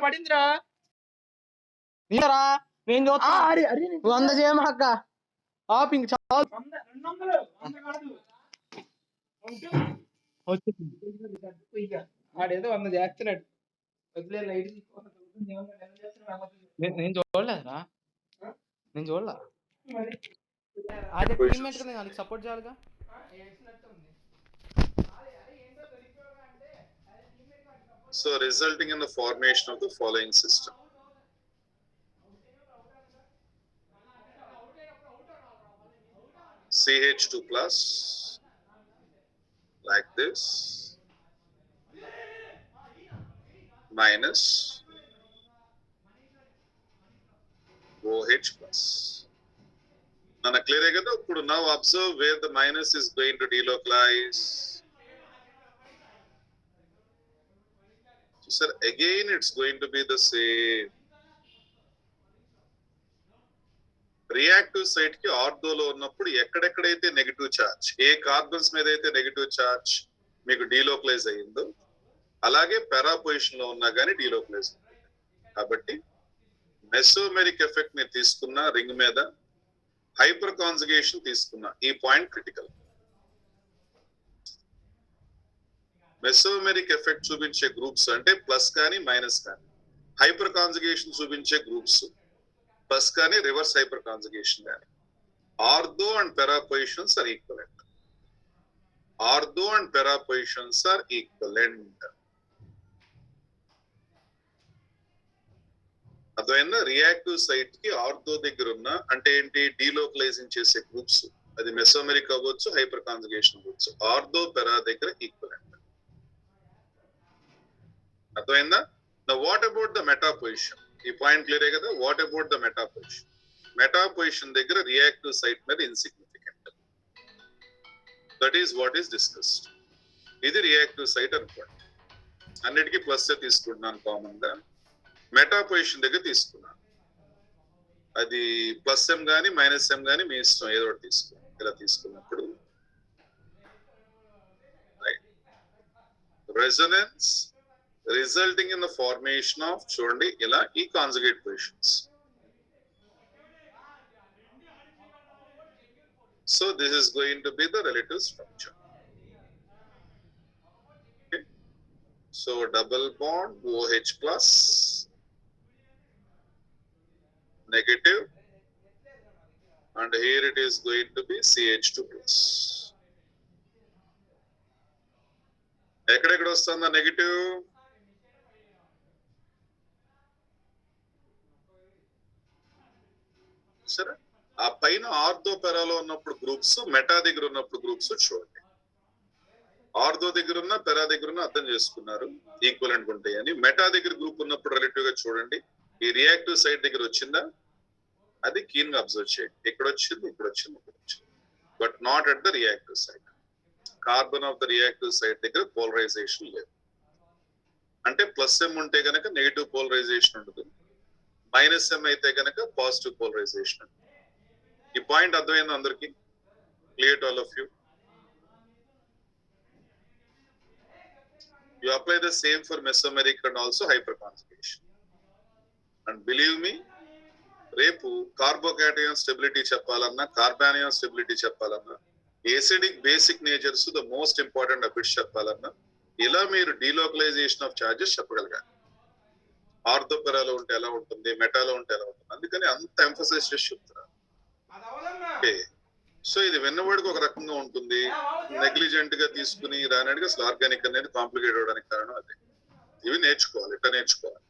పడిందిరా నీరా నేను చూస్తా నువ్వు 100 చేయమా అక్క ఆపింగ్ చాలు ఆడేదో 100 చేస్తున్నాడు నేను చూడలేదురా నేను చూడలే అదే టీమ్మేట్ కదా వాళ్ళకి సపోర్ట్ చేయాలిగా So resulting in the formation of the following system. CH2 plus like this minus OH plus. Nana clear hai kada? ఇప్పుడు now observe where the minus is going to delocalize. So sir, again it's going to be the same. Reactive site కి ఆర్థోలో ఉన్నప్పుడు ఎక్కడెక్కడైతే negative charge ఏ carbons మీద అయితే negative charge మీకు డీలోకలైజ్ అయ్యిందో అలాగే పారా పొజిషన్ లో ఉన్నా కానీ డీలోకలైజ్ అవుతుంది. కాబట్టి మెసోమెరిక్ ఎఫెక్ట్ ని తీసుకున్న రింగ్ మీద హైపర్ కాన్జుగేషన్ తీసుకున్న ఈ పాయింట్ క్రిటికల్. మెసోమెరిక్ ఎఫెక్ట్ చూపించే గ్రూప్స్ అంటే ప్లస్ కానీ మైనస్ కానీ, హైపర్ కాన్జుగేషన్ చూపించే గ్రూప్స్ ప్లస్ కానీ రివర్స్ హైపర్ కాన్జుగేషన్ కానీ. Ortho and para positions are equivalent. Ortho and para positions are equivalent. అదైనా రియాక్టివ్ సైట్ కి ఆర్థో దగ్గర ఉన్న అంటే ఏంటి డీలోకలైజింగ్ చేసే గ్రూప్స్ అది మెసోమెరిక్ అవ్వచ్చు హైపర్ కాన్జుగేషన్ అవ్వచ్చు. ఆర్థో పారా దగ్గర ఈక్వలెంట్. అర్థమైందా? Now what about the meta position? ఈ పాయింట్ క్లియర్ కదా. What about the meta position? Meta position దగ్గర రియాక్టివ్ సైట్ మీద insignificant. That is what is discussed. ఇది రియాక్టివ్ సైట్ అనుకోండి. అన్నిటికీ ప్లస్ తీసుకుంటున్నాను కామన్ గా. మెటా పొజిషన్ దగ్గర తీసుకున్నాను. అది ప్లస్ ఎం గానీ మైనస్ ఎం గానీ మీ ఇష్టం ఏదో ఒకటి తీసుకోండి. ఇలా తీసుకున్నప్పుడు resonance resulting in the formation of చూడండి ఇలా ఈ conjugate positions. So this is going to be the relative structure. Okay. So double bond OH plus negative and here it is going to be CH2 plus. ఎక్కడెక్కడ వస్తుందా negative? సరే, ఆ పైన ortho పెరాలో ఉన్నప్పుడు groups, meta దగ్గర ఉన్నప్పుడు groups చూడండి. Ortho దగ్గర ఉన్న పెరా దగ్గర ఉన్న అర్థం చేసుకున్నారు ఈక్వలెంట్ ఉంటాయి అని. మెటా దగ్గర గ్రూప్ ఉన్నప్పుడు రిలేటివ్ గా చూడండి. ఈ రియాక్టివ్ సైడ్ దగ్గర వచ్చిందా అది కీన్ గా అబ్జర్వ్ చేయండి. ఇక్కడ వచ్చింది, ఇక్కడ వచ్చింది, ఇక్కడ వచ్చింది, but not at the reactive side. Carbon of the reactive side దగ్గర పోలరైజేషన్ లేదు. అంటే ప్లస్ ఎం ఉంటే కనుక నెగిటివ్ పోలరైజేషన్ ఉంటుంది, మైనస్ ఎం అయితే కనుక పాజిటివ్ పోలరైజేషన్. ఈ పాయింట్ అర్థమైంది అందరికి? Clear to all of you? You apply the same for mesomeric and also hyperconjugation. And believe me, రేపు కార్బోకాటయాన్ స్టెబిలిటీ చెప్పాలన్నా, కార్బానియాన్ స్టెబిలిటీ చెప్పాలన్నా, acidic basic natures the most important habits చెప్పాలన్నా ఇలా మీరు delocalisation of charges చెప్పగలగాలి. ఆర్థోపెరాలో ఉంటే ఎలా ఉంటుంది, మెటాలో ఉంటే ఎలా ఉంటుంది, అందుకని అంత ఎంఫసైజ్ చేసి చెప్తున్నారు. సో ఇది విన్నవాడికి ఒక రకంగా ఉంటుంది, నెగ్లిజెంట్ గా తీసుకుని రానడికి అసలు ఆర్గానిక్ అనేది కాంప్లికేట్ అవడానికి కారణం అదే. ఇవి నేర్చుకోవాలి, ఇట్లా నేర్చుకోవాలి.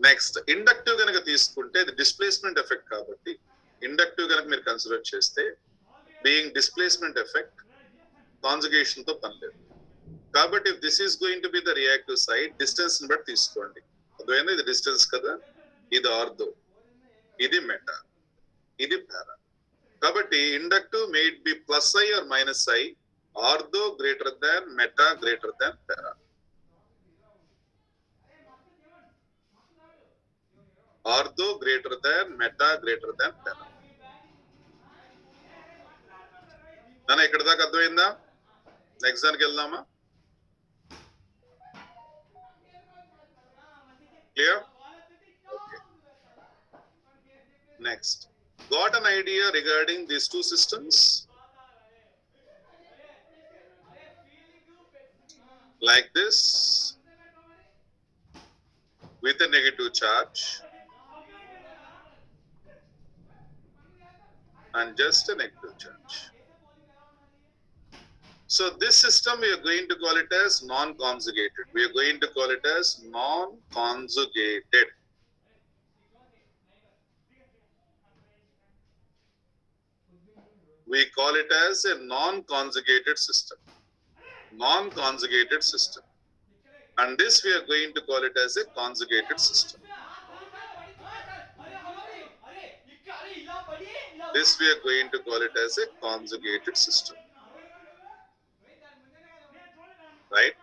నెక్స్ట్ ఇండక్టివ్ కనుక తీసుకుంటే ఇది డిస్ప్లేస్మెంట్ ఎఫెక్ట్ కాబట్టి ఇండక్టివ్ కనుక మీరు కన్సిడర్ చేస్తే బీయింగ్ డిస్ప్లేస్మెంట్ ఎఫెక్ట్ కాంజుగేషన్ తో పని లేదు. కాబట్టి if this is going to be the reactive side distance ని బట్టి తీసుకోండి. అదేనా ఇది డిస్టెన్స్ కదా, ఇది ఆర్థో, ఇది మెటా, ఇది పారా. కాబట్టి inductive may it be plus I or minus I, ortho greater than meta greater than para. Ortho greater than meta greater than para. నాన్న ఇక్కడ దాకా అర్థమైందా? నెక్స్ట్ దానికి వెళ్దామా? Clear? Okay. Next. Got an idea regarding these two systems? Like this, with a negative charge and just a negative charge. So this system we are going to call it as non-conjugated. We are going to call it as non-conjugated. We call it as a non-conjugated system. Non-conjugated system. And this we are going to call it as a conjugated system. This we are going to call it as a conjugated system. Right?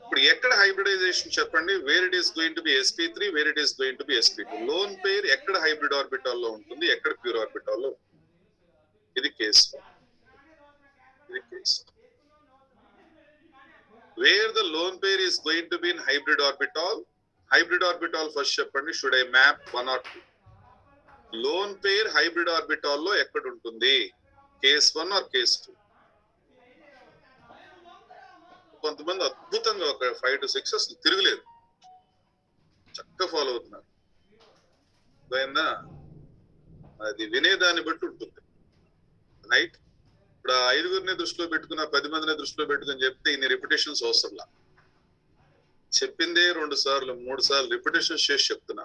ఇప్పుడు ఎక్కడ hybridization చెప్పండి, where it is going to be sp3, where it is going to be sp2. Lone pair ఎక్కడ hybrid orbital లో ఉంటుంది, ఎక్కడ pure orbital లో ఉంటుంది. ఇది కేస్. ఇది case. Where the lone pair is going to be in hybrid orbital. Hybrid orbital first చెప్పండి. Should I map 1 or 2? Lone pair hybrid orbital లో ఎక్కడ ఉంటుంది, కేస్ 1 or కేస్ 2? కొంతమంది అద్భుతంగా ఒక 5 to 6 అసలు తిరగలేదు, చక్కగా ఫాలో అవుతున్నారు. అది వినేదాన్ని బట్టి ఉంటుంది. రైట్? ఇప్పుడు 5గురిని దృష్టిలో పెట్టుకున్న 10 మందిని దృష్టిలో పెట్టుకుని చెప్తే ఇన్ని రిపిటేషన్స్ అవసరంలా. చెప్పిందే 2 సార్లు 3 సార్లు రిపిటేషన్స్ చేసి చెప్తున్నా.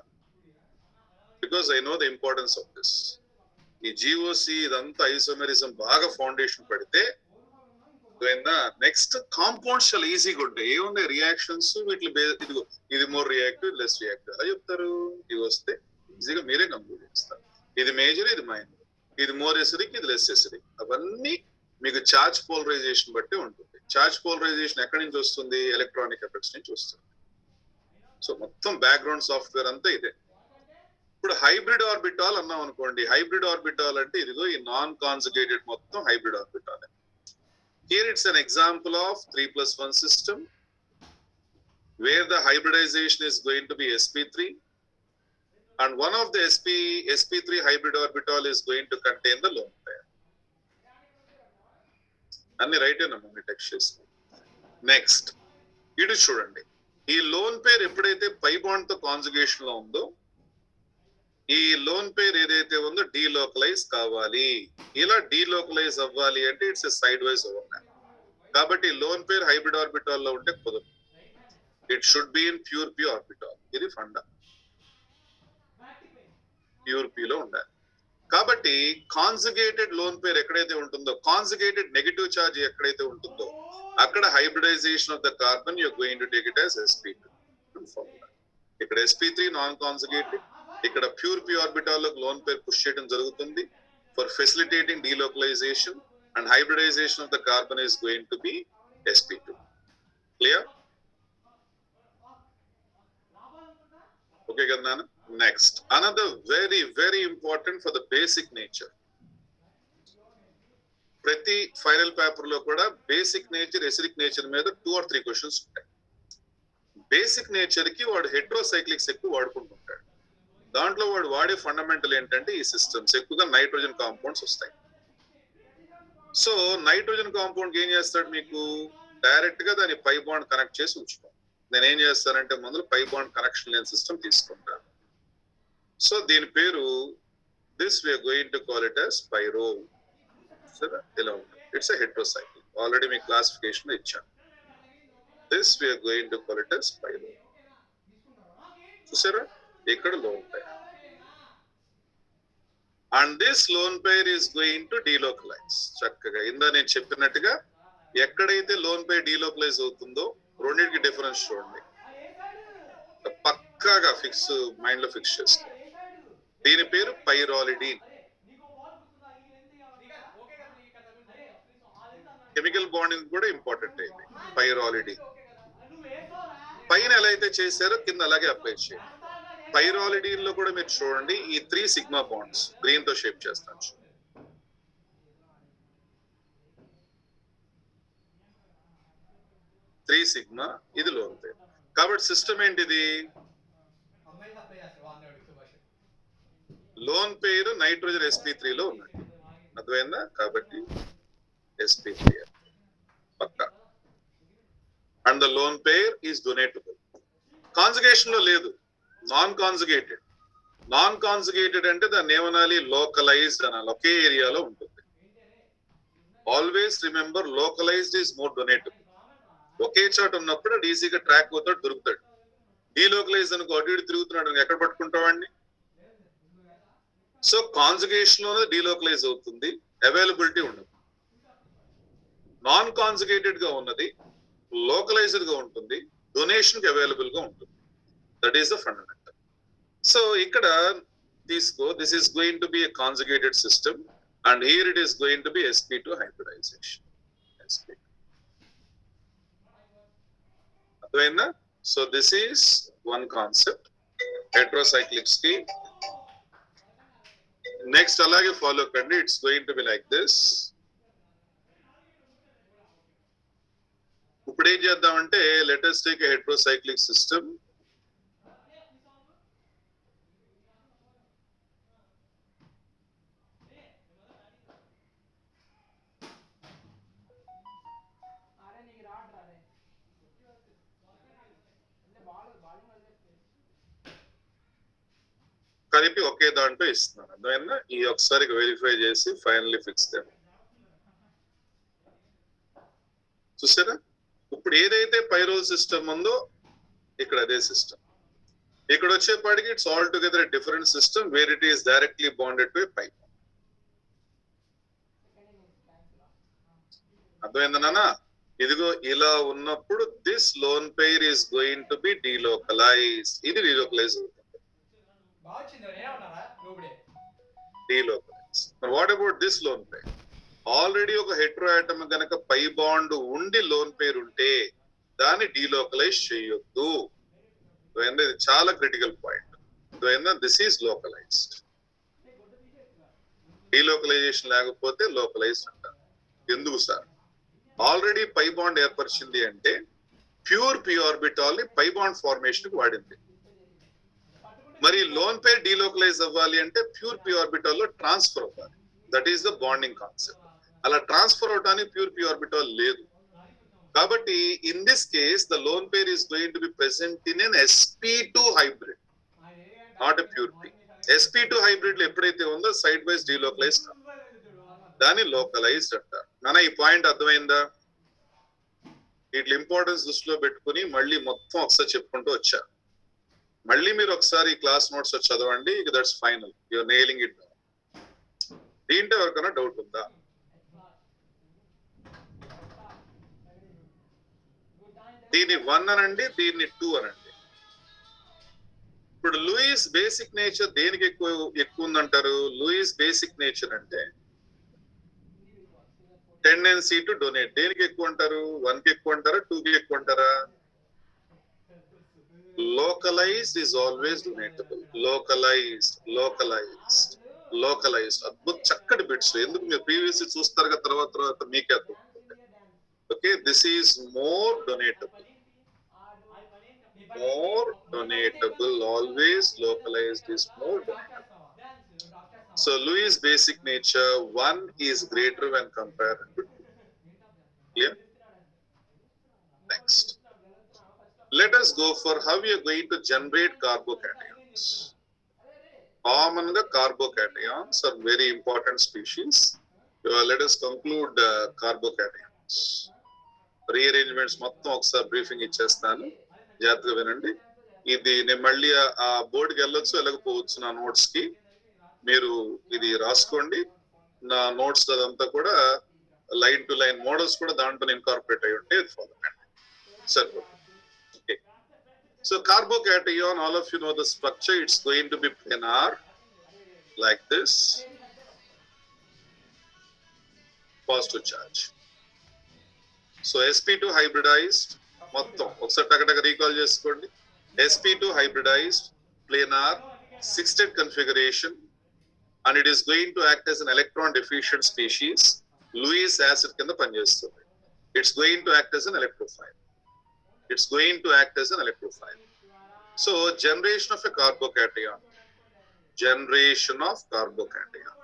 Because I know the importance of this. ఈ జీఓసి ఇదంతా ఐసోమెరిజం బాగా ఫౌండేషన్ పడితే నెక్స్ట్ కాంపౌండ్స్ చాలా ఈజీగా ఉంటాయి. ఏమున్నాయి రియాక్షన్స్, వీటి ఇదిగో ఇది మోర్ రియాక్టివ్, లెస్ రియాక్టివ్ అలా చెప్తారు. ఇవి వస్తే ఈజీగా మీరే కంప్లీట్ చేస్తారు. ఇది మేజర్, ఇది మైనర్, ఇది మోర్ ఎసిడిక్, ఇది లెస్ ఎసిడిక్. అవన్నీ మీకు చార్జ్ పోలరైజేషన్ బట్టి ఉంటుంది. చార్జ్ పోలరైజేషన్ ఎక్కడి నుంచి వస్తుంది, ఎలక్ట్రానిక్ ఎఫెక్ట్స్ నుంచి వస్తుంది. సో మొత్తం బ్యాక్గ్రౌండ్ సాఫ్ట్వేర్ అంతా ఇదే. ఇప్పుడు హైబ్రిడ్ ఆర్బిటాల్ అన్నాం అనుకోండి. హైబ్రిడ్ ఆర్బిటాల్ అంటే ఇదిగో ఈ నాన్ కాన్జుగేటెడ్ మొత్తం hybrid orbital. Here it's an example of 3+1 system where the hybridization is going to be sp3 and one of the sp3 hybrid orbital is going to contain the lone pair. Anni right anamma me text. Next ఇది చూడండి. ఈ lone pair ఎప్పుడైతే పై bond తో conjugation లో ఉందో, ఈ lone pair ఏదైతే ఉందో డీలోకలైజ్ కావాలి. ఇలా డీలోకలైజ్ అవ్వాలి అంటే it's a side wise overlap. కాబట్టి లోన్ పేర్ హైబ్రిడ్ ఆర్బిటాల్ లో ఉంటే కుదరదు. It should be in pure p orbital. ఇది ఫండా. ప్యూర్ పి లో ఉండాలి. కాబట్టి కాన్జుగేటెడ్ లోన్ పేర్ ఎక్కడైతే ఉంటుందో, కాన్జుగేటెడ్ నెగటివ్ చార్జ్ ఎక్కడైతే ఉంటుందో, అక్కడ hybridization of the carbon you are going to take it as sp2. ఇక్కడ sp3 నాన్ కాన్జుగేటెడ్, ఇక్కడ ప్యూర్ పి ఆర్బిటాల్ లో లోన్ పేర్ పుష్ చేయడం జరుగుతుంది for facilitating delocalization, and hybridization of the carbon is going to be sp2. Clear? Okay kada. Next, another very very important for the basic nature. ప్రతి final paper లో కూడా basic nature, acidic nature మీద 2 or 3 questions ఉంటాయి. Basic nature కి వాడు హెట్రోసైక్లిక్స్ ఎక్కువ వాడుకుంటుంటాడు. దాంట్లో వాడు వాడే ఫండమెంటల్ ఏంటంటే ఈ సిస్టమ్స్ ఎక్కువగా నైట్రోజన్ కాంపౌండ్స్ వస్తాయి. సో నైట్రోజన్ కాంపౌండ్ ఏం చేస్తాడు, మీకు డైరెక్ట్ గా దాని పై బాండ్ కనెక్ట్ చేసి ఉంచుతాం. నేను ఏం చేస్తానంటే ముందు పై బాండ్ కనెక్షన్ లేని సిస్టమ్ తీసుకుంటాను. సో దీని పేరు this we are going to call it as pyrrole. సరే, ఇలా ఉంటుంది. It's a heterocyclic. ఆల్రెడీ మీ క్లాసిఫికేషన్ ఇచ్చాను. This we are going to call it as pyrrole. చూసారా, ఇక్కడ lone pair. And this lone pair is going to delocalize. చక్కగా ఇందా నేను చెప్పినట్టుగా ఎక్కడైతే లోన్ పేర్ డీలోకలైజ్ అవుతుందో రెండింటికి డిఫరెన్స్ చూడండి. పక్కాగా ఫిక్స్ మైండ్ లో ఫిక్స్ చేసుకో. దీని పేరు పైరాలిడీన్. కెమికల్ బాండింగ్ కూడా ఇంపార్టెంట్ అయింది. పైరాలిడీన్ పైన ఎలా అయితే చేశారో కింద అలాగే అప్లై చేయండి. పైరాలిడీన్ లో కూడా మీరు చూడండి, ఈ 3 సిగ్మా బాండ్స్ గ్రీన్ తో షేప్ చేస్తాను. 3 సిగ్మా, ఇది లోన్ పేర్. కాబట్టి సిస్టమ్ ఏంటిది? లోన్ పేరు నైట్రోజన్ sp3 లో ఉన్నట్టు, అర్థమైందా? కాబట్టి sp3 పక్కా. And the lone pair is donatable. Conjugation లో లేదు, నాన్ కాన్జుగేటెడ్. నాన్ కాన్జుగేటెడ్ అంటే దాన్ని ఏమనాలి? లోకలైజ్డ్ అనాలి, ఒకే ఏరియాలో ఉంటుంది. Always remember, localized is more donatable. ఒకే చోట ఉన్నప్పుడు అది ఈజీగా ట్రాక్ అవుతాడు, దొరుకుతాడు. డీలోకలైజ్ అనుకో, అటు ఇటు తిరుగుతున్నాడు, ఎక్కడ పట్టుకుంటావాడిని? సో కాన్జుగేషన్ లోనే డీలోకలైజ్ అవుతుంది, అవైలబిలిటీ ఉండదు. నాన్ కాన్జుగేటెడ్ గా ఉన్నది లోకలైజ్డ్ గా ఉంటుంది, డొనేషన్ కి అవైలబుల్ గా ఉంటుంది. That is the fundamental. So ఇక్కడ తీసుకో, this is going to be a conjugated system and here it is going to be sp2 hybridization. అర్థమైందా? So this is one concept, heterocyclics కి. Next అలాగే follow కండి, it's going to be like this. ఇప్పుడు ఏం చేద్దామంటే, let us take a heterocyclic system. కలిపి ఒకే దాంట్లో ఇస్తున్నాను, అర్థమైందా? ఈ ఒకసారి వెరిఫై చేసి ఫైనల్లీ ఫిక్స్ చేయండి. చూసారా? ఇప్పుడు ఏదైతే పైరోల్ సిస్టమ్ ఉందో ఇక్కడ అదే సిస్టమ్. ఇక్కడ వచ్చేపాటికి it's all together different system where it is directly bonded to a pipe. అర్థమైందా నాన్న? ఇదిగో ఇలా ఉన్నప్పుడు this lone pair is going to be delocalize. ఇది డీలోకలైజ్ అవుతుంది. Delocalize. What about this lone pair? Already ఒక హెట్రో ఆటమ్ గనక పై bond ఉండి లోన్ పేరు ఉంటే దాన్ని డీలోకలైజ్ చేయొద్దు. ఇది చాలా critical point. This is localized. Delocalization లేకపోతే లోకలైజ్డ్ అంటారు. ఎందుకు సార్? ఆల్రెడీ పై బాండ్ ఏర్పరిచింది అంటే ప్యూర్ పి ఆర్బిటాల్ ని పై బాండ్ ఫార్మేషన్ కి వాడింది. మరి లోన్ పేర్ డీలోకలైజ్ అవ్వాలి అంటే ప్యూర్ పి ఆర్బిటాల్ లో ట్రాన్స్ఫర్ అవ్వాలి. That is the bonding concept. అలా ట్రాన్స్ఫర్ అవటానికి ప్యూర్ పి ఆర్బిటాల్ లేదు. కాబట్టి in this case the lone pair is going to be present in an sp2 hybrid, not a pure p. sp2 hybrid లో ఎప్పుడైతే ఉందో side wise డీలోకలైజ్ కాదు, దాన్ని localised అంటారు. నాన్న ఈ పాయింట్ అర్థమైందా? వీటి ఇంపార్టెన్స్ దృష్టిలో పెట్టుకుని మళ్ళీ మొత్తం ఒకసారి చెప్పుకుంటూ వచ్చా. మళ్ళీ మీరు ఒకసారి క్లాస్ నోట్స్ చదవండి. That's final, you're nailing it. దీంట్లో ఎవరికైనా డౌట్ ఉందా? దీన్ని 1 అనండి, దీన్ని 2 అనండి. ఇప్పుడు లూయిస్ బేసిక్ నేచర్ దేనికి ఎక్కువ ఉందంటారు? లూయిస్ బేసిక్ నేచర్ అంటే టెండెన్సీ టు డొనేట్. దేనికి ఎక్కువ అంటారు? 1 కి ఎక్కువ అంటారా, 2 కి ఎక్కువ అంటారా? Localized is always donatable. Localized అద్భుత చక్కటి బిట్స్. ఎందుకు మీరు ప్రీవియస్ చూస్తారు కదా, తర్వాత మీకే అర్థం. Okay, this is more donatable. Always localized is more donatable. So Lewis basic nature 1 is greater when compared to 2. Clear? Next, let us go for how we are going to generate carbocations. Common carbocations are very important species. Let us conclude carbocations. Rearrangements మొత్తం ఒకసారి briefing ఇచ్చేస్తాను, జాగ్రత్తగా వినండి. ఇది నేను మళ్ళీ ఆ బోర్డుకి వెళ్ళొచ్చు వెళ్ళకపోవచ్చు, నా నోట్స్ కి మీరు ఇది రాసుకోండి. నా నోట్స్ అదంతా కూడా లైన్ టు లైన్ మోడల్స్ కూడా దాంట్లో ఇన్కార్పొరేట్ అయ్యి ఉంటే ఫాలో కండి. సరే, okay. So carbocation, all of you know the structure. It's going to B planar like this. Positive charge. So sp2 hybridized మొత్తం ఒకసారి టకటక రీకాల్ చేసుకోండి. sp2 hybridized, planar, 6-state configuration, and it is going to act as an electron deficient species. Lewis acid కింద పనిచేస్తుంది. It's going to act as an electrophile. It's going to act as an electrophile. So generation of a carbocation. Generation of carbocation.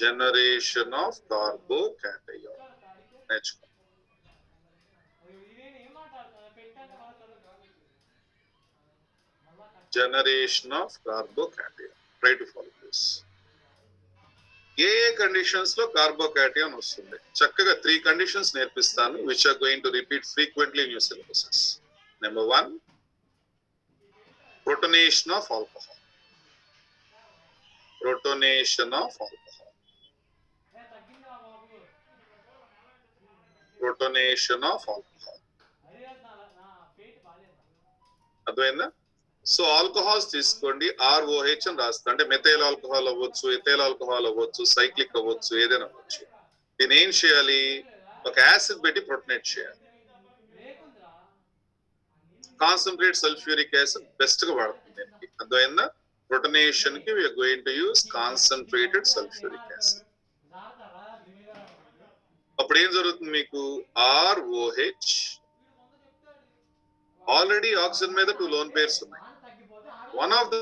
Generation of carbocation. నేర్చుకో. Generation of carbocation. Try to follow this. ఏ conditions లో carbocation వస్తుంది? చక్కగా 3 conditions నేర్పిస్తాను, which are going to repeat frequently in your syllabuses. Number 1, protonation of alcohol. Protonation of alcohol. Protonation of alcohol. అర్థమైందా? So alcohols తీసుకోండి, ROH అని రాస్తా. అంటే మెథైల్ ఆల్కహాల్ అవ్వచ్చు, ఎథైల్ ఆల్కహాల్ అవ్వచ్చు, సైక్లిక్ అవ్వచ్చు, ఏదైనా అవ్వచ్చు. దీన్ని ఏం చేయాలి? ఒక యాసిడ్ పెట్టి ప్రొటనేట్ చేయాలి. కాన్సన్ట్రేట్ సల్ఫ్యూరిక్ యాసిడ్ బెస్ట్ గా వాడుతుంది. అర్థమైందా? ప్రొటనేషన్ కి we are going to use concentrated sulfuric acid. అప్పుడు ఏం జరుగుతుంది మీకు? ROH. ఆల్రెడీ ఆక్సిజన్ మీద 2 లోన్ పేర్స్ ఉన్నాయి. One of the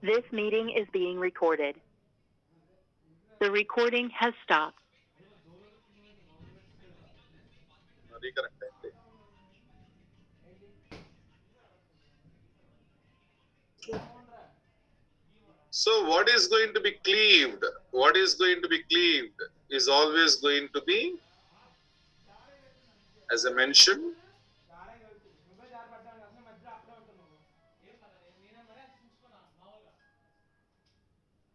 This meeting is being recorded. The recording has stopped. Reconnect అయింది. So what is going to be cleaved? What is going to be cleaved is always going to be, as I mentioned,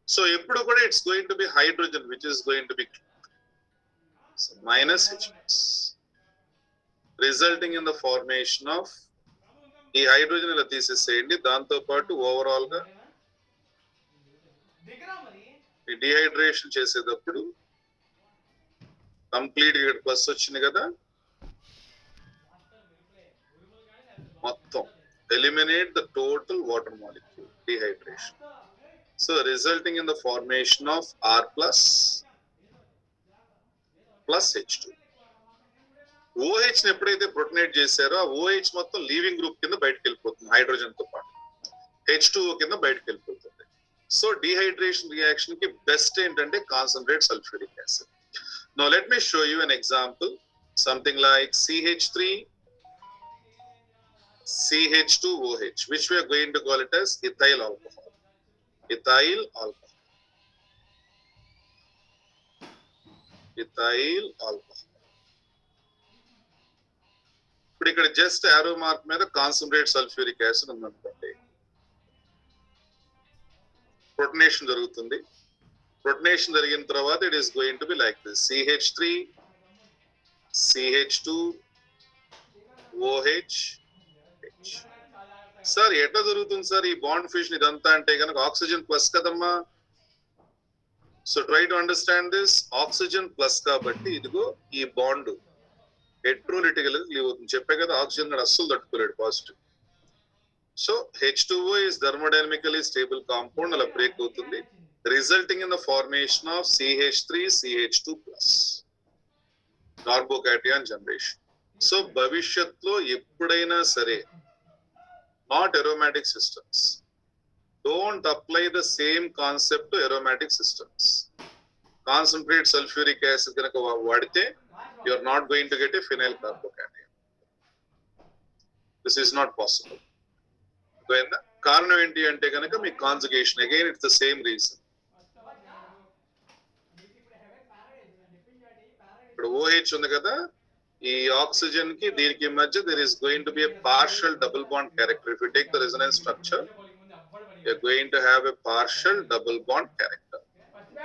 so ఎప్పుడు కూడా it's going to be hydrogen which is going to be cleaved. So minus H plus, resulting in the formation of ఈ hydrogen ఇలా తీసేసేయండి. దాంతో పాటు overall గా ఈ dehydration చేసేటప్పుడు కంప్లీట్ గా ప్లస్ వచ్చింది కదా, మొత్తం eliminate the total water molecule dehydration. So resulting in the formation of R plus plus H2. OH ని ఎప్పుడైతే ప్రొటనేట్ చేశారో ఆ OH మొత్తం లీవింగ్ గ్రూప్ కింద బయటకు వెళ్ళిపోతుంది, హైడ్రోజన్ తో పాటు H2O కింద బయటకు వెళ్ళిపోతుంది. సో డిహైడ్రేషన్ రియాక్షన్ కి బెస్ట్ ఏంటంటే concentrate sulphuric acid. Now let me show you an example, something like CH3 CH2OH, which we are going to call it as ethyl alcohol. Ethyl alcohol. Ethyl alcohol. ఇప్పుడు ఇక్కడ just arrow mark మీద concentrate sulphuric acid ఉందనుకోండి, protonation జరుగుతుంది. Protonation జరిగిన తర్వాత it is going to be like this, CH3 CH2OH. Sir ఎట్లా జరుగుతుంది sir ఈ బాండ్ ఫ్యూజన్ ఇదంతా అంటే కనుక ఆక్సిజన్ ప్లస్ కదమ్మా. So try to understand this. Oxygen plus కాబట్టి ఇదిగో ఈ బాండ్ హెట్రోలిటికల్ లీవ్ అవుతుంది. చెప్పే కదా ఆక్సిజన్ అస్సలు తట్టుకోలేడు positive. So H2O is thermodynamically stable compound, అలా బ్రేక్ అవుతుంది, resulting in the formation of CH3 CH2+, carbocation generation. So భవిష్యత్తులో ఎప్పుడైనా సరే not aromatic systems, don't apply the same concept to aromatic systems. Concentrate sulfuric acid ganaka vaadite you are not going to get a phenyl carbocation. This is not possible. కారణం ఏంటి అంటే కనుక మీ conjugation, again it's the same reason. ఇప్పుడు OH ఉంది కదా, ఈ oxygen కి దీనికి మధ్య there is going to be a partial double bond character. If you take the resonance structure, you're going to have a partial double bond character.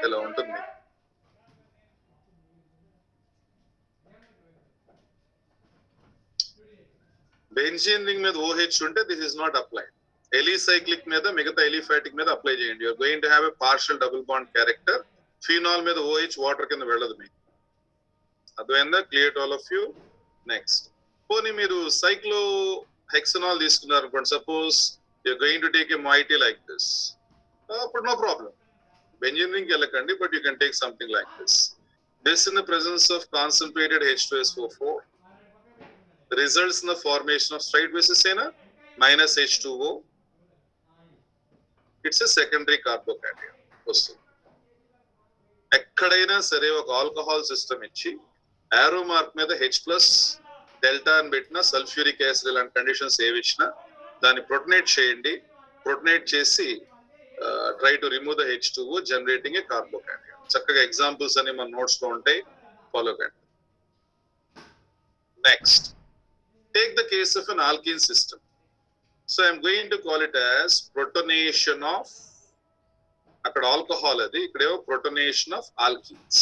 ఇలా ఉంటుంది. Benzene ring మీద OH ఉంటే this is not applied. ఎలిసైక్లిక్ మీద మిగతా aliphatic మీద apply చేయండి. you're going to have a partial double bond character. Phenol మీద OH water కింద వెళ్ళదు మీకు. అర్థమైందా? Clear to all of you. Next, పోనీ మీరు సైక్లో హెక్సనాల్ తీసుకున్నారు అనుకోండి. Suppose you're going to take a moiety like this. అప్పుడు no problem. బెంజీన్ రింగ్ వెళ్ళకండి, but you can take something like this. This in the presence of concentrated H2SO4 results in the formation of straight basis in a minus H2O. It's a secondary carbocation. వస్తుంది. ఎక్కడైనా సరే ఒక alcohol system ఇచ్చి ఆరో mark మీద H+ delta అని పెట్టినా, sulphuric acid ఇలాంటి కండిషన్స్ ఏవి ఇచ్చినా దాన్ని ప్రొటనేట్ చేయండి. ప్రొటనేట్ చేసి try to remove the H2O generating A carbocation. చక్కగా ఎగ్జాంపుల్స్ అని మన నోట్స్ లో ఉంటాయి, ఫాలో కండి. Next, take the case of an alkene system. So I'm going to call it as protonation of, అక్కడ ఆల్కహాల్ అది, ఇక్కడేమో protonation of alkenes.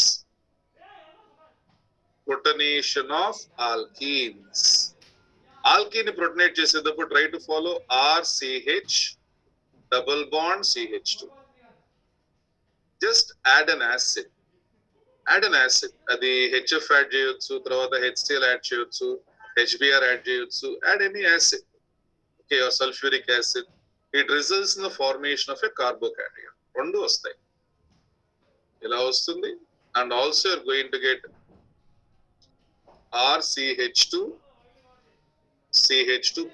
Protonation of alkenes. Alkene protonate చేసేటప్పుడు try to follow RCH double bond CH2. Just add an acid. అది HF add చేయొచ్చు, తర్వాత HCl add చేయొచ్చు, HBr add చేయొచ్చు. Add any acid, okay, or sulphuric acid. It results in the formation of a carbocation. రెండు వస్తాయి, ఇలా వస్తుంది. And also you're going to get RCH2 CH2+.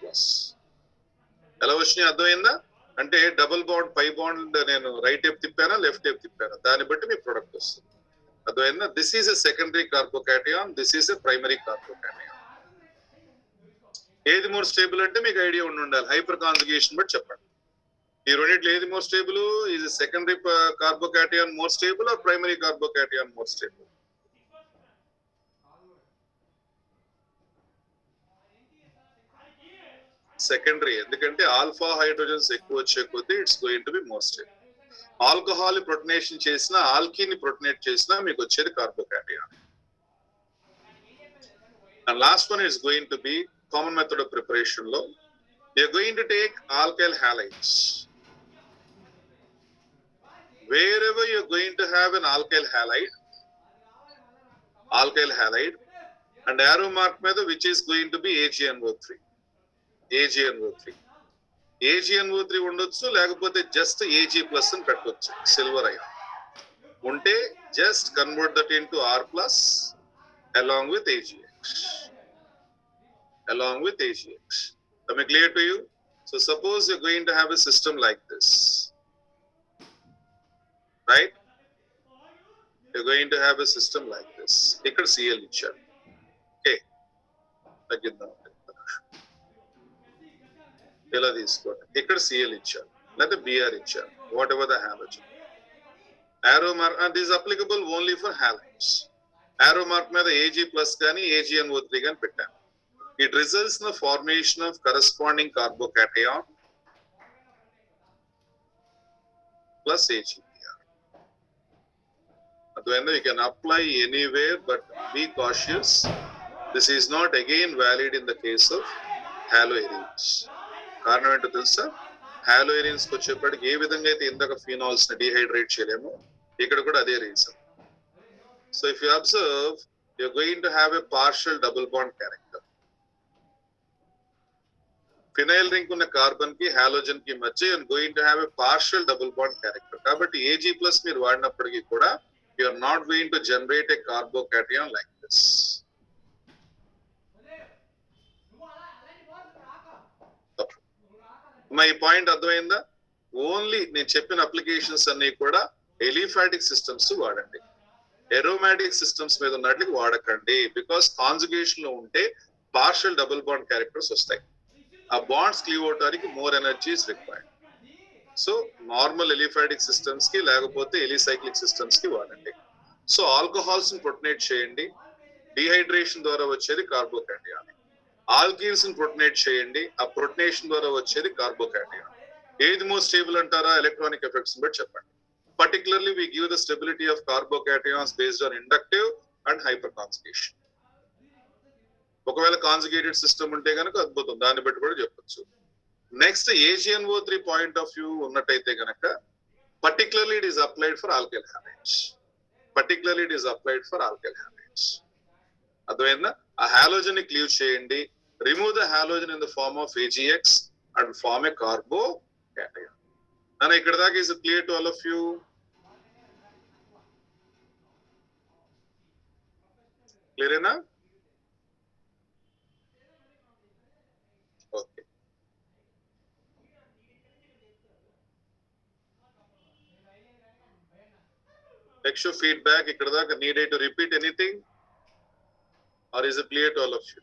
ఎలా వచ్చినాయి అర్థమైందా? అంటే డబుల్ బాండ్, పై బాండ్ నేను రైట్ వైపు తిప్పానా లెఫ్ట్ వైపు తిప్పానా, దాన్ని బట్టి మీ ప్రొడక్ట్ వస్తుంది. అర్థమైందా? This is a secondary carbocation, this is a primary carbocation. ఏది మోర్ స్టేబుల్ అంటే మీకు ఐడియా ఉండాలి. హైపర్ కాంజుగేషన్ బట్టి చెప్పండి. ఈ రెండిట్లో ఏది more stable? Is secondary carbocation more stable or primary carbocation more stable? Secondary. ఎందుకంటే ఆల్ఫా హైడ్రోజన్స్ ఎక్కువ వచ్చే కొద్దీ it's going to be more stable. Alcohol protonation చేసినా, ఆల్కీని ప్రొటనేట్ చేసినా మీకు వచ్చేది carbocation. And last one it's going to be common method of preparation లో you're going to take alkyl halides. Wherever you're going to have an alkyl halide and arrow mark method which is going to be AgNO3. AgNO3 ఉండొచ్చు, లేకపోతే just Ag+ అని పెట్టవచ్చు. Silver ion ఉంటే just convert that into R+ along with AgX. Am I clear to you? So suppose you're going to have a system like this, right? You're going to have a system like this. Ikkada Cl icharu. Okay. Tagidam. Ela teeskondi. Ikkada Cl icharu. Ledha Br icharu. Whatever the halogen. Arrow mark, and this is applicable only for halides. Arrow mark meeda Ag+ gaani AgNO3 gaani pettanu. It results in the formation of corresponding carbocation plus AgBr. Advaita, you can apply anywhere, but be cautious. This is not again valid in the case of haloarenes. కారణం ఏంటో తెలుసా? హాలోఎరిన్స్ వచ్చేప్పటికి ఏ విధంగా అయితే ఇందాక phenols ని dehydrate చేయలేమో, ఇక్కడ కూడా అదే reason. So if you observe, you're going to have a partial double bond character. Phenyl ring ఉన్న కార్బన్ కి హాలోజన్ కి మధ్య you're going to have a partial double bond character. కాబట్టి Ag+ మీరు వాడినప్పటికీ కూడా you are not going to generate a carbocation like this. మా ఈ పాయింట్ అర్థమైందా? ఓన్లీ నేను చెప్పిన అప్లికేషన్స్ అన్ని కూడా ఎలిఫాటిక్ సిస్టమ్స్ వాడండి, ఎరోమాటిక్ సిస్టమ్స్ మీద ఉన్నట్లు వాడకండి. బికాస్ కాంజుగేషన్ లో ఉంటే పార్షియల్ డబుల్ బాండ్ క్యారెక్టర్స్ వస్తాయి. ఆ బాండ్స్ క్లీవ్ అవడానికి more energy is required. So normal aliphatic systems కి లేకపోతే ఎలిసైక్లిక్ సిస్టమ్స్ కి వాడండి. సో ఆల్కహాల్స్ ని ప్రొటనేట్ చేయండి, డిహైడ్రేషన్ ద్వారా వచ్చేది కార్బోకాటయాన్. ఆల్కీన్స్ ని ప్రొటనేట్ చేయండి, ఆ ప్రొటనేషన్ ద్వారా వచ్చేది కార్బోకాటయాన్. ఏది మోస్ట్ స్టేబుల్ అంటారా? ఎలక్ట్రానిక్ ఎఫెక్ట్స్ బట్టి చెప్పండి. Particularly we give the stability of carbocations based on inductive and hyperconjugation. ఒకవేళ కాన్జుగేటెడ్ సిస్టమ్ ఉంటే కనుక అద్భుతం, దాన్ని బట్టి కూడా చెప్పొచ్చు. Next AgNO3 point of view ఉన్నట్టయితే కనుక particularly it is applied for alkyl halides. అర్థమైందా? ఆ హాలోజన్ ని క్లీవ్ చేయండి, remove the halogen in the form of AgX and form a carbocation. and ఇక్కడ దాకా is it clear to all of you? Clear ఏనా? Okay. Next your feedback. ఇక్కడ దాకా needed to repeat anything or is it clear to all of you?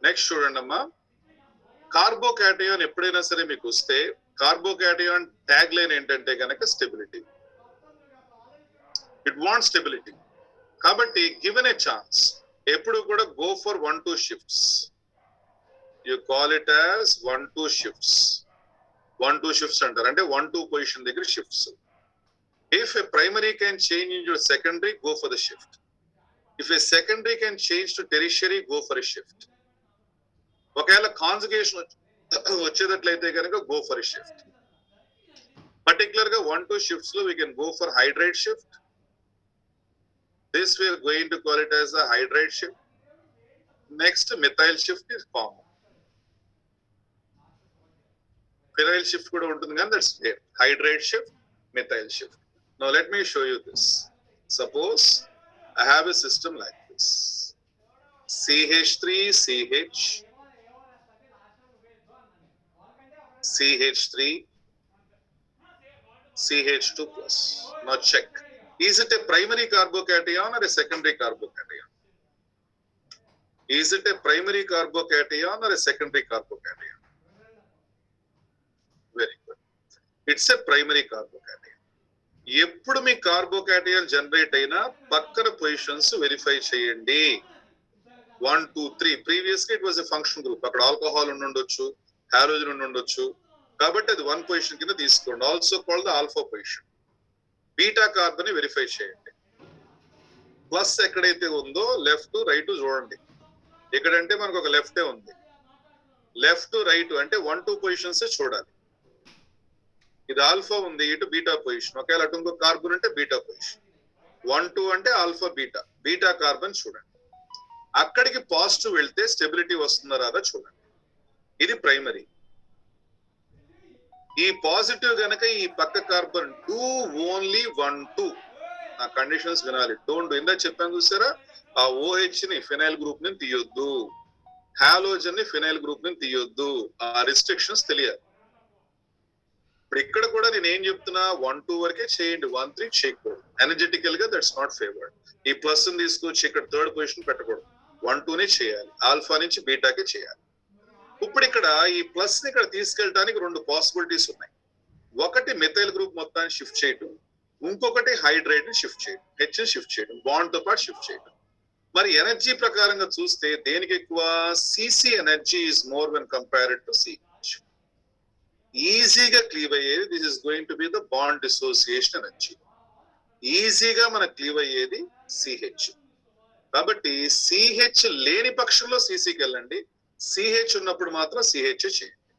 Next చూడండి అమ్మా, carbocation ఎప్పుడైనా సరే మీకు వస్తే కార్బోకాటయాన్ ట్యాగ్ లైన్ ఏంటంటే కనుక స్టెబిలిటీ. It want stability. కాబట్టి గివెన్ ఏ ఛాన్స్ ఎప్పుడు కూడా go for 1-2 shifts. You call it as 1-2 shifts. 1-2 shifts అంటారు, అంటే 1-2 పొజిషన్ దగ్గర shifts. If a primary can change in your secondary, go for the shift. If A secondary can change to tertiary, go for a shift. ఒకవేళ కాన్జుగేషన్ వచ్చేటట్లయితే కనుక go for a shift. Particular గా 1-2 shifts లో we can go for hydride shift. This we are going to call it as a hydride shift. Next methyl shift is common. Phenyl shift kuda untundi kan, that's it. Hydride shift, methyl shift. Now let me show you this. Suppose I have a system like this. CH3 CH, CH3 CH2 plus. Now check. Is it a primary carbocation or a secondary carbocation? Is it a primary carbocation or a secondary carbocation? Very good. It's a primary carbocation. ఎప్పుడు మీ carbocation generate అయినా పక్కన positions verify చేయండి. 1, 2, 3. Previously it was a function group. అక్కడ alcohol ఉండొచ్చు, halogen ఉండొచ్చు, కాబట్టి అది 1 position కింద తీసుకోండి. Also called the alpha position. Beta carbon ని వెరిఫై చేయండి. ప్లస్ ఎక్కడైతే ఉందో లెఫ్ట్ రైట్ చూడండి. ఎక్కడంటే మనకు ఒక లెఫ్టే ఉంది, లెఫ్ట్ రైట్ అంటే 1-2 పొజిషన్స్ చూడాలి. ఇది ఆల్ఫా ఉంది, ఇటు బీటా పొజిషన్. ఒకవేళ అటు ఇంకో కార్బన్ అంటే బీటా పొజిషన్. 1-2 అంటే ఆల్ఫా బీటా, బీటా కార్బన్ చూడండి. అక్కడికి పాజిటివ్ వెళ్తే స్టెబిలిటీ వస్తుందా రాదా చూడండి. ఇది ప్రైమరీ. ఈ పాజిటివ్ గనక ఈ పక్క కార్బన్ డూ ఓన్లీ 1-2. ఆ కండిషన్స్ వినాలి. Don't do. ఇందా చెప్పాను చూసారా, ఆ OH ని ఫినైల్ గ్రూప్ ని తీయొద్దు, హాలోజన్ ని ఫినైల్ గ్రూప్ ని తీయొద్దు. ఆ రిస్ట్రిక్షన్స్ తెలియాలి. ఇప్పుడు ఇక్కడ కూడా నేను ఏం చెప్తున్నా, 1-2 వరకే చేయండి, 1-3 చేయకూడదు. ఎనర్జెటికల్ గా దట్స్ నాట్ ఫేవర్డ్. ఈ ప్లస్ ని తీసుకొచ్చి ఇక్కడ థర్డ్ పొజిషన్ పెట్టకూడదు, 1-2 చేయాలి. ఆల్ఫా నుంచి బీటాకి చేయాలి. ఇప్పుడు ఇక్కడ ఈ ప్లస్ ని ఇక్కడ తీసుకెళ్ళడానికి 2 పాసిబిలిటీస్ ఉన్నాయి. ఒకటి మెథైల్ గ్రూప్ మొత్తాన్ని షిఫ్ట్ చేయడం, ఇంకొకటి హైడ్రైడ్ ని షిఫ్ట్ చేయడం, హెచ్ ని షిఫ్ట్ చేయడం, బాండ్ తో పాటు షిఫ్ట్ చేయడం. మరి ఎనర్జీ ప్రకారంగా చూస్తే దేనికి ఎక్కువ? CC energy is more when compared to CH. ఈజీగా క్లీవ్ అయ్యేది this is going to be the bond dissociation energy. ఈజీగా మనకు క్లీవ్ అయ్యేది సిహెచ్. కాబట్టి సిహెచ్ లేని పక్షంలో సిసికి వెళ్ళండి, సిహెచ్ ఉన్నప్పుడు మాత్రం సిహెచ్ చేయండి.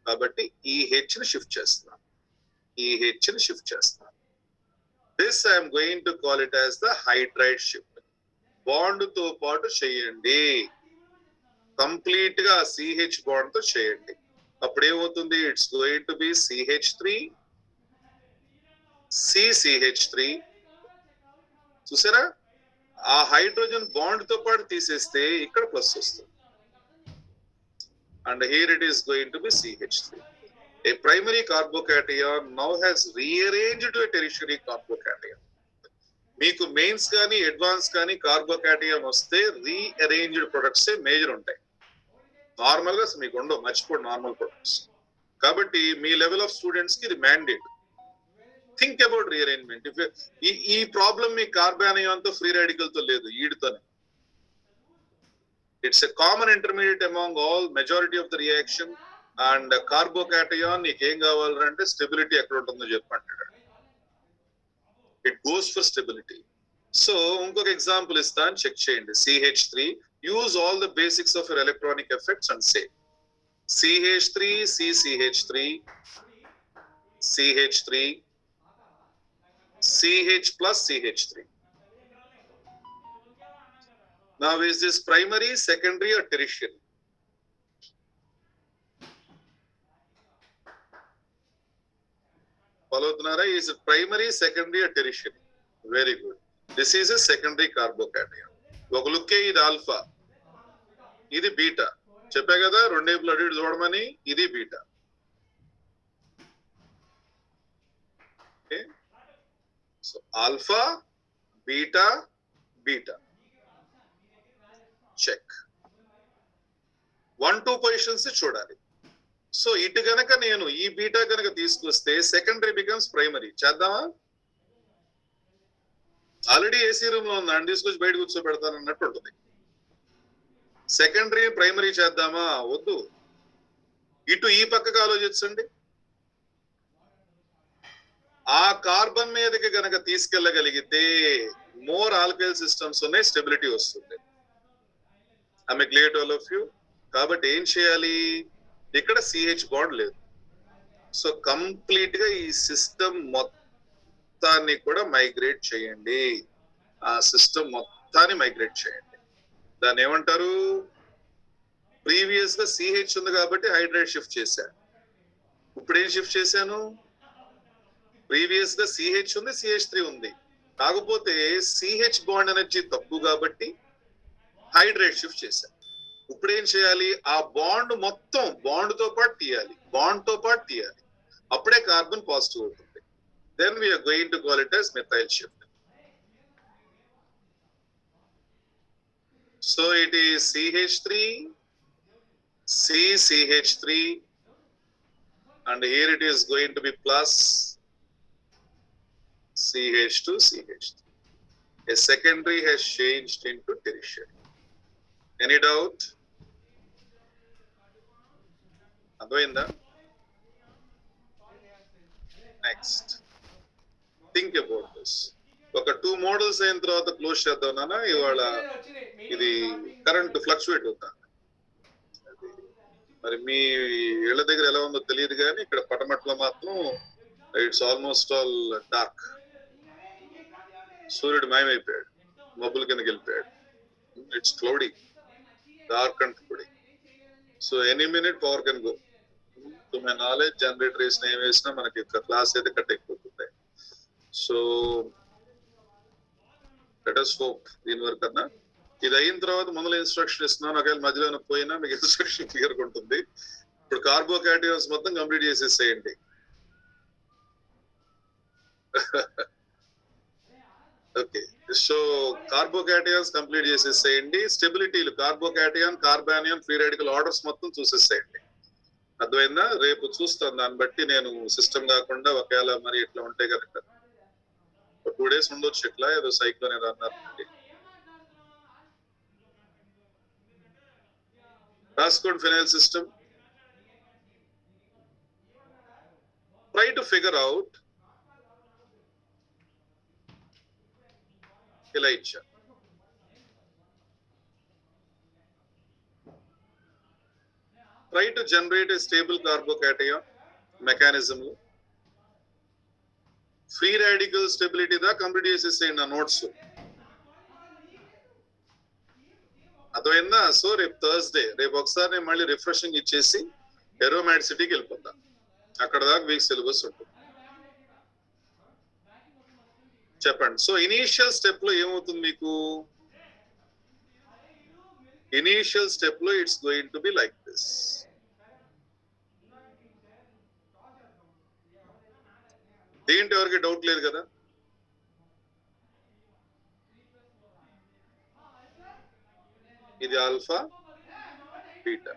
కాబట్టి ఈ హెచ్ ని షిఫ్ట్ చేస్తున్నాను, ఈ హెచ్ ని షిఫ్ట్ చేస్తున్నాను. This I'm going to call it as the hydride shift. Bond తో పాటు చేయండి, కంప్లీట్ గా సిహెచ్ బాండ్ తో చేయండి. అప్పుడు ఏమవుతుంది? It's going to B CH3 CCH3. చూసారా, ఆ హైడ్రోజన్ బాండ్ తో పాటు తీసేస్తే ఇక్కడ ప్లస్ వస్తుంది. And here it is going to be CH3. A primary carbocation now has rearranged to a tertiary carbocation. మీకు మెయిన్స్ కానీ అడ్వాన్స్ కానీ కార్బోకాటయాన్ వస్తే రీఅరేంజ్డ్ ప్రొడక్ట్స్ మేజర్ ఉంటాయి. నార్మల్ గా మీకు ఉండవు, మర్చిపోండి నార్మల్ ప్రొడక్ట్స్. కాబట్టి మీ లెవెల్ ఆఫ్ స్టూడెంట్స్ కి ఇది మ్యాండేట్. Think about rearrangement. ఈ ప్రాబ్లం మీ కార్బానియాన్ తో ఫ్రీ రాడికల్ తో లేదు, ఈడితోనే. It's a common intermediate among all majority of the reaction. And carbocation నీకు ఏం కావాలంటే స్టెబిలిటీ ఎక్కడ ఉంటుందో చెప్పంటాడు. It goes for stability. So ఇంకొక ఎగ్జాంపుల్ ఇస్తాను, చెక్ చేయండి. CH3, use all the basics of your electronic effects and say CH3, CCH3, CH3, CH plus CH3. Now is this primary, secondary or tertiary? Follow-tunara, is it primary, secondary or tertiary? Very good. This is a secondary carbocation. ఒక లుక్కే ఇది alpha, ఇది beta. చెప్పా కదా రెండేపులు అటు ఇటు చూడమని. ఇది beta. So alpha, beta, beta. Check. 1-2 positions చూడాలి. సో ఇటు గనక నేను ఈ బీటా గనక తీసుకొస్తే సెకండరీ బికమ్స్ ప్రైమరీ. చేద్దామా? ఆల్రెడీ ఏసీ రూమ్ లో ఉందా అని తీసుకొచ్చి బయట కూర్చోబెడతాను అన్నట్టు ఉంటుంది. సెకండరీ ప్రైమరీ చేద్దామా? వద్దు. ఇటు ఈ పక్కకు ఆలోచించండి. ఆ కార్బన్ మీదకి గనక తీసుకెళ్ళగలిగితే మోర్ ఆల్కైల్ సిస్టమ్స్ ఉన్నాయి, స్టెబిలిటీ వస్తుంది. I clear to all of you. కాబట్టి ఏం చేయాలి? ఇక్కడ CH బాండ్ లేదు. సో కంప్లీట్ గా ఈ సిస్టమ్ మొత్తాన్ని కూడా మైగ్రేట్ చేయండి. ఆ సిస్టమ్ మొత్తాన్ని మైగ్రేట్ చేయండి. దాన్ని ఏమంటారు? ప్రీవియస్ గా CH ఉంది కాబట్టి హైడ్రేట్ షిఫ్ట్ చేశాను. ఇప్పుడు ఏం షిఫ్ట్ చేశాను? ప్రీవియస్ గా CH ఉంది, CH3 ఉంది. కాకపోతే CH బాండ్ ఎనర్జీ తక్కువ కాబట్టి హైడ్రేట్ షిఫ్ట్ చేశాను. ఇప్పుడు ఏం చేయాలి? ఆ బాండ్ మొత్తం బాండ్ తో పాటు తీయాలి, బాండ్ తో పాటు తీయాలి. అప్పుడే కార్బన్ పాజిటివ్ అవుతుంది. Then we're going to call it as methyl shift. So it is CH3, CCH3, and here it is going to be plus CH2, CH3. A secondary has changed into tertiary. Any doubt? అర్థమైందా? Next think about this. ఒక 2 models అయిన తర్వాత close చేద్దాం నాన్న. ఇవాళ ఇది current fluctuate అవుతుంది. మరి మీ ఇళ్ళ దగ్గర ఎలా ఉందో తెలియదు కానీ ఇక్కడ పటమట్లో మాత్రం ఇట్స్ ఆల్మోస్ట్ ఆల్ డార్క్. సూర్యుడు మాయమైపోయాడు, మబ్బుల కిందకి వెళ్ళిపోయాడు. It's cloudy, dark and cloudy. So any minute power can go. To my knowledge generator వేసిన ఏం వేసినా మనకి క్లాస్ అయితే కట్ అయిపోతుంది. సో లెట్ us hope దీని వరకు అన్నా. ఇది అయిన తర్వాత ముందులో ఇన్స్ట్రక్షన్ ఇస్తున్నాను. ఒకవేళ మధ్యలో పోయినా మీకు ఇన్స్ట్రక్షన్ క్లియర్ గా ఉంటుంది. ఇప్పుడు కార్బోకాటయాన్స్ మొత్తం కంప్లీట్ చేసేసేయండి. ఓకే, సో కార్బోకాటయాన్స్ కంప్లీట్ చేసేసేయండి. స్టెబిలిటీలు కార్బోకాటయాన్, కార్బానియన్, ఫ్రీ రాడికల్ ఆర్డర్స్ మొత్తం చూసేసేయండి. అర్థమైందా? రేపు చూస్తాను. దాన్ని బట్టి నేను సిస్టమ్ కాకుండా ఒకవేళ మరి ఇట్లా ఉంటే కనుక 2 days ఉండొచ్చు. ఇట్లా ఏదో సైక్లోన్ ఏదో అన్నారు. రాసుకోండి. Phenyl system. Try to figure out. ఇలా ఇచ్చా. Try to generate a stable carbocation mechanism. Free radical stability the complete చేసేసేయండి నా నోట్స్. అర్థమైందా? సో రేపు థర్స్డే, రేపు ఒకసారి నేను మళ్ళీ రిఫ్రెషింగ్ ఇచ్చేసి ఎరోమాటిసిటీకి వెళ్ళిపోతా. అక్కడ దాకా వీక్ సిలబస్ ఉంటుంది. చెప్పండి. సో ఇనీషియల్ స్టెప్ లో ఏమవుతుంది మీకు? ఇనీషియల్ స్టెప్ లో it's going to be like this. దేంటి ఎవరికి డౌట్ లేదు కదా? ఇది ఆల్ఫా, బీటా.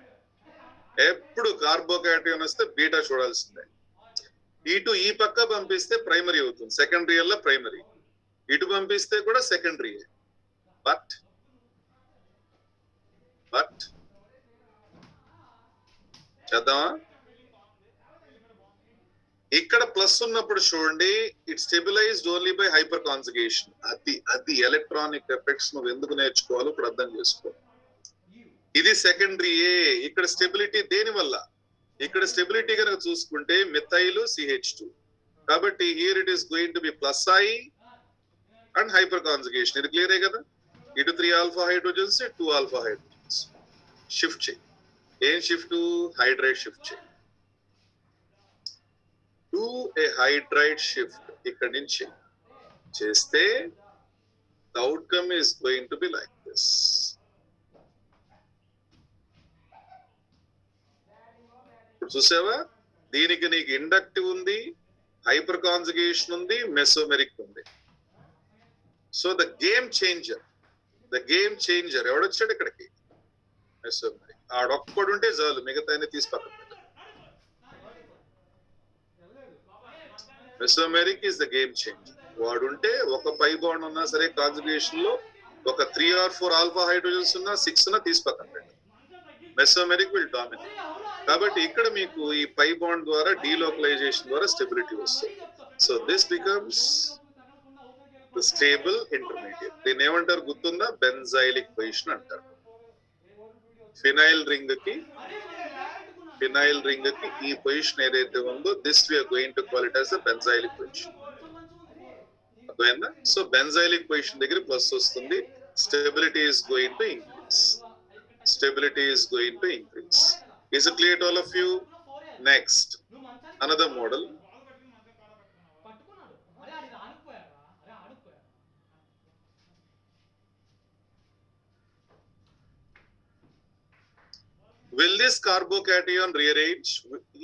ఎప్పుడు కార్బోకేటయాన్ వస్తే బీటా చూడాల్సిందే. ఇటు ఈ పక్క పంపిస్తే ప్రైమరీ అవుతుంది, సెకండరీ అలా ప్రైమరీ. ఇటు పంపిస్తే కూడా సెకండరీ. బట్ చేద్దామా? ఇక్కడ ప్లస్ ఉన్నప్పుడు చూడండి, it stabilized only by hyperconjugation. అది ఎలక్ట్రానిక్ ఎఫెక్ట్స్ నువ్వు ఎందుకు నేర్చుకోవాలో ఇప్పుడు అర్థం చేసుకో. ఇది సెకండరీ ఏ. ఇక్కడ స్టెబిలిటీ దేని వల్ల? ఇక్కడ స్టెబిలిటీ కనుక చూసుకుంటే మిథైల్ CH2. కాబట్టి here it is going to be plus I and hyperconjugation. ఇది క్లియరే కదా? ఇటు 3 alpha hydrogens, 2 alpha hydrogens. Shift చేయి. ఏం షిఫ్ట్? హైడ్రైడ్ షిఫ్ట్ చేయి. టు ఏ హైడ్రైడ్ షిఫ్ట్ ఇక్కడ నుంచి చేస్తే the outcome is going to be like this. చూసావా? దీనికి నీకు ఇండక్టివ్ ఉంది, హైపర్ కాన్జుగేషన్ ఉంది, మెసోమెరిక్ ఉంది. సో ద గేమ్ చేంజర్ ఎవడొచ్చాడు ఇక్కడికి? మెసోమెరిక్. ఆడొక్కడుంటే చాలు, మిగతా తీసి పక్కన పెట్టు. మెసోమెరిక్ ఇస్ ద గేమ్ చేంజర్. వాడుంటే ఒక పై బాండ్ ఉన్నా సరే కాన్జుగేషన్ లో ఒక 3 or 4 ఆల్ఫా హైడ్రోజన్స్ ఉన్నా 6 ఉన్నా తీసి పక్కన పెట్టు. Mesomeric will dominate. కాబట్టి ఇక్కడ మీకు ఈ పై బాండ్ ద్వారా డీలోకలైజేషన్ ద్వారా స్టెబిలిటీ వస్తుంది. So this becomes the stable intermediate. దీన్ని ఏమంటారు గుర్తుందా? బెంజైలిక్ పొజిషన్ అంటారు. ఫినైల్ రింగ్ కి ఈ పొజిషన్ ఏదైతే ఉందో, this we are going to call it as the benzylic position. అర్థమైందా? సో బెంజైలిక్ పొజిషన్ దగ్గర ప్లస్ వస్తుంది. Stability is going to increase. Is it clear to all of you? Next, another model. Will this carbocation rearrange?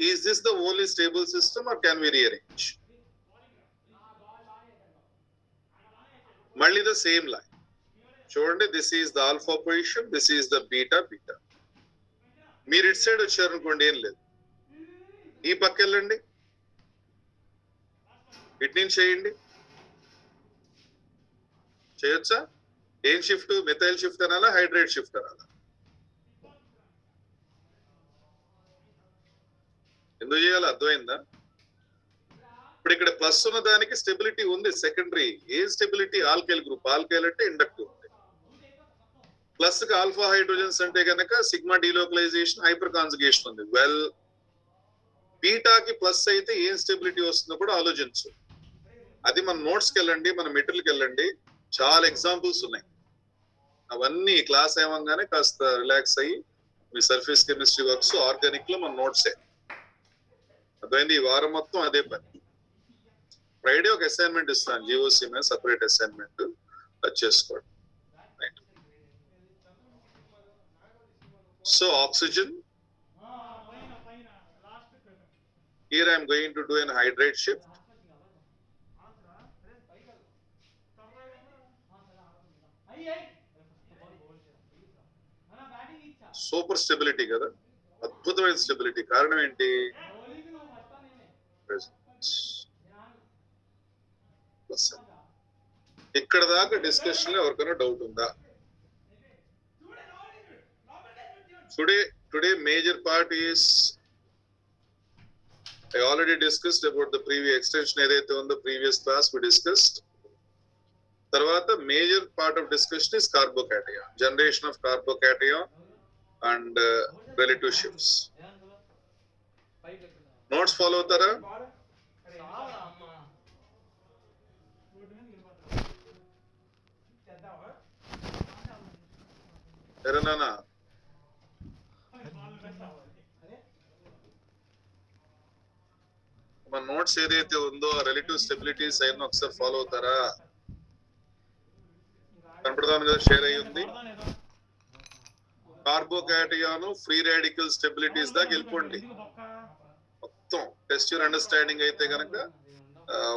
Is this the only stable system or can we rearrange? Malli the same line. Chudandi, this is the alpha position, this is the beta. మీరు ఇటు side వచ్చారనుకోండి, ఏం లేదు. ఈ పక్క వెళ్ళండి, ఇటు నుంచి చేయండి. చేయొచ్చా? ఏం షిఫ్ట్? మిథైల్ షిఫ్ట్ అనాలా, హైడ్రైడ్ షిఫ్ట్ అనాలా? ఎందుకు చేయాలి? అర్థమైందా? ఇప్పుడు ఇక్కడ ప్లస్ ఉన్న దానికి స్టెబిలిటీ ఉంది, సెకండరీ. ఏ స్టెబిలిటీ? Alkyl group. ఆల్కైల్ అంటే ఇండక్టివ్ ఉంది. ప్లస్ కి ఆల్ఫా హైడ్రోజన్స్ అంటే కనుక సిగ్మా డీలోకలైజేషన్, హైపర్ కాన్జుగేషన్ ఉంది. వెల్, బీటాకి ప్లస్ అయితే ఏం స్టెబిలిటీ వస్తుందో కూడా ఆలోచించు. అది మన నోట్స్కి వెళ్ళండి, మన మెటీరియల్కి వెళ్ళండి, చాలా ఎగ్జాంపుల్స్ ఉన్నాయి. అవన్నీ క్లాస్ ఏమంగానే కాస్త రిలాక్స్ అయ్యి మీ సర్ఫేస్ కెమిస్ట్రీ వర్క్స్ ఆర్గానిక్ లో మన నోట్సే అదైంది. ఈ వారం మొత్తం అదే పని. ఫ్రైడే ఒక అసైన్మెంట్ ఇస్తాను, జిఓసి మీద సపరేట్ అసైన్మెంట్, అది చేసుకోండి. So oxygen, here I am going to do an hydrate shift. Super stability kada, adbhutamaina stability. Karanam enti? ikkada daaka discussion lo evarkana doubt unda? Today major part is, I already discussed about the previous extension edaithe undo, previous class we discussed. Tarvata major part of discussion is carbocation, generation of carbocation and relative shifts. Notes follow tara? Eranana మన notes ఏదైతే ఉందో relative stabilities అయినా ఒకసారి follow అవుతారా? కనపడదాం కదా, share అయ్యి ఉంది. Carbocation free radical stabilities దాకా వెళ్ళిపోండి మొత్తం. టెస్ట్ యూర్ అండర్స్టాండింగ్ అయితే కనుక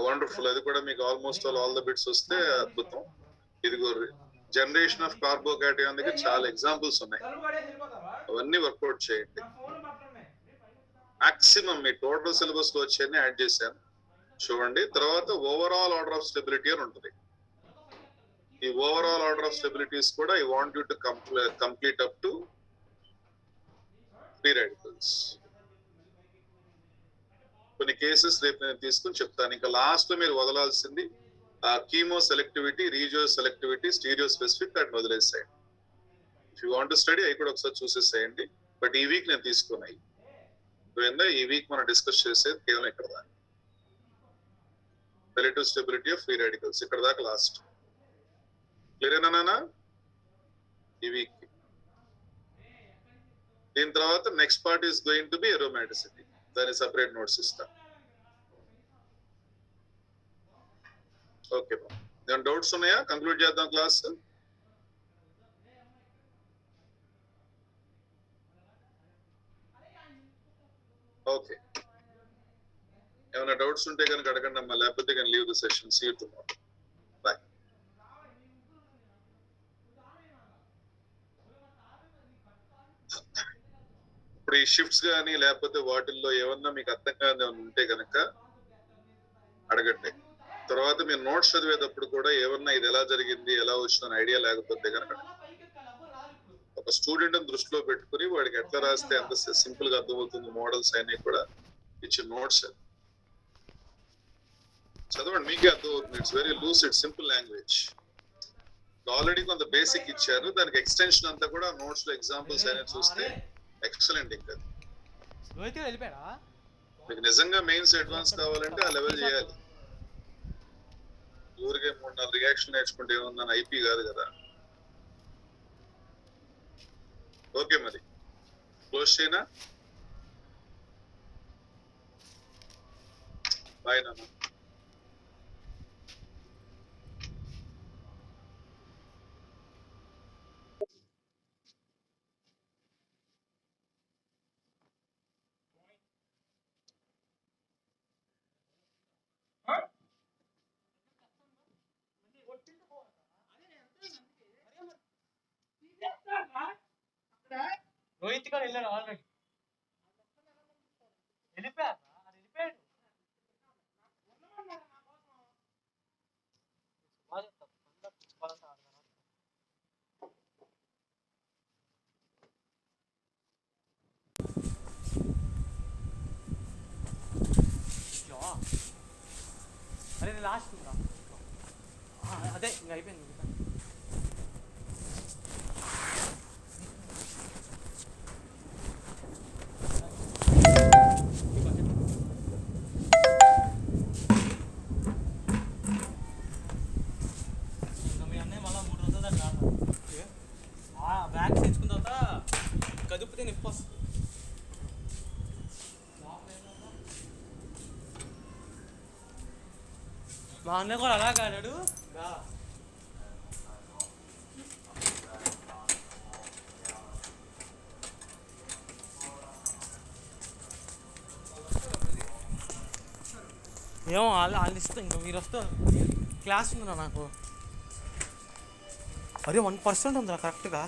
వండర్ఫుల్. అది కూడా మీకు ఆల్మోస్ట్ ఆల్ ద బిట్స్ వస్తే అద్భుతం. ఇదిగో జనరేషన్ ఆఫ్ కార్బోకేటయాన్ దగ్గర చాలా ఎగ్జాంపుల్స్ ఉన్నాయి, అవన్నీ వర్కౌట్ చేయండి. మాక్సిమం మీ టోటల్ సిలబస్ లో వచ్చేది యాడ్ చేశాను చూడండి. తర్వాత ఓవరాల్ ఆర్డర్ ఆఫ్ స్టెబిలిటీ అని ఉంటుంది. ఈ ఓవరాల్ ఆర్డర్ ఆఫ్ స్టెబిలిటీస్ కూడా I want you to complete up to free radicals. కొన్ని కేసెస్ రేపు నేను తీసుకుని చెప్తాను. ఇంకా లాస్ట్ లో మీరు వదలాల్సింది chemoselectivity, regioselectivity, stereospecific అని వదిలేసేయండి. If you want to study అవి కూడా ఒకసారి చూసేసేయండి. బట్ ఈ వీక్ నేను తీసుకున్నాయి. ఈ వీక్ మనం డిస్కస్ చేసేది కేవలం ఇక్కడ దాకా, relative stability of free radicals. ఇక్కడ దాకా లాస్ట్. క్లియర్ ఏనా ఈ వీక్? దీని తర్వాత next part is going to be aromaticity. దాని సెపరేట్ నోట్స్ ఇస్తాం. ఓకే, ఏమైనా డౌట్స్ ఉన్నాయా? కంక్లూడ్ చేద్దాం క్లాస్. ఓకే, ఏమైనా డౌట్స్ ఉంటే కనుక అడగండి అమ్మా, లేకపోతే కానీ leave the session. See you tomorrow. Bye. ఇప్పుడు ఈ షిఫ్ట్స్ కానీ లేకపోతే వాటిల్లో ఏమన్నా మీకు అర్థం కాని ఉంటే కనుక అడగండి. తర్వాత మీరు నోట్స్ చదివేటప్పుడు కూడా ఏమన్నా ఇది ఎలా జరిగింది, ఎలా వచ్చిన ఐడియా లేకపోతే కనుక ఒక స్టూడెంట్ దృష్టిలో పెట్టుకుని వాడికి ఎట్లా రాస్తే అంత సింపుల్ గా అర్థమవుతుంది మోడల్స్ అన్ని కూడా ఇచ్చిన నోట్స్ చదవండి, మీకే అర్థమవుతుంది. It's very lucid simple language. Already కొంత బేసిక్ ఇచ్చారు, దానికి ఎక్స్టెన్షన్ అంతా కూడా నోట్స్ లో ఎగ్జాంపుల్స్ అనేది చూస్తే ఎక్సలెంట్. ఇంకా మీకు నిజంగా మెయిన్స్ అడ్వాన్స్ కావాలంటే ఆ లెవెల్ చేయాలి. ఊరికే 3-4 రియాక్షన్ నేర్చుకుంటే ఏమన్నా ఐపీ కాదు కదా. ఓకే, మరి క్లోజ్ చేయనా? బాయ్ నాన్న. రోహిత్ గారు వెళ్ళాడు ఆల్రెడీ. వెళ్ళిపోయాడు. అరే లాస్ట్ ఉందా? అదే ఇంకా అయిపోయింది. బ్యాగ్ తెచ్చుకున్న తర్వాత కదుపుతే నొప్పి వస్తుంది. మా అన్న కూడా అలా కాడాడు. ఏమో వాళ్ళు ఇస్తాం. ఇంకా మీరు వస్తారు, క్లాస్ ఉందిరా నాకు. అదే 1% ఉందిరా కరెక్ట్గా.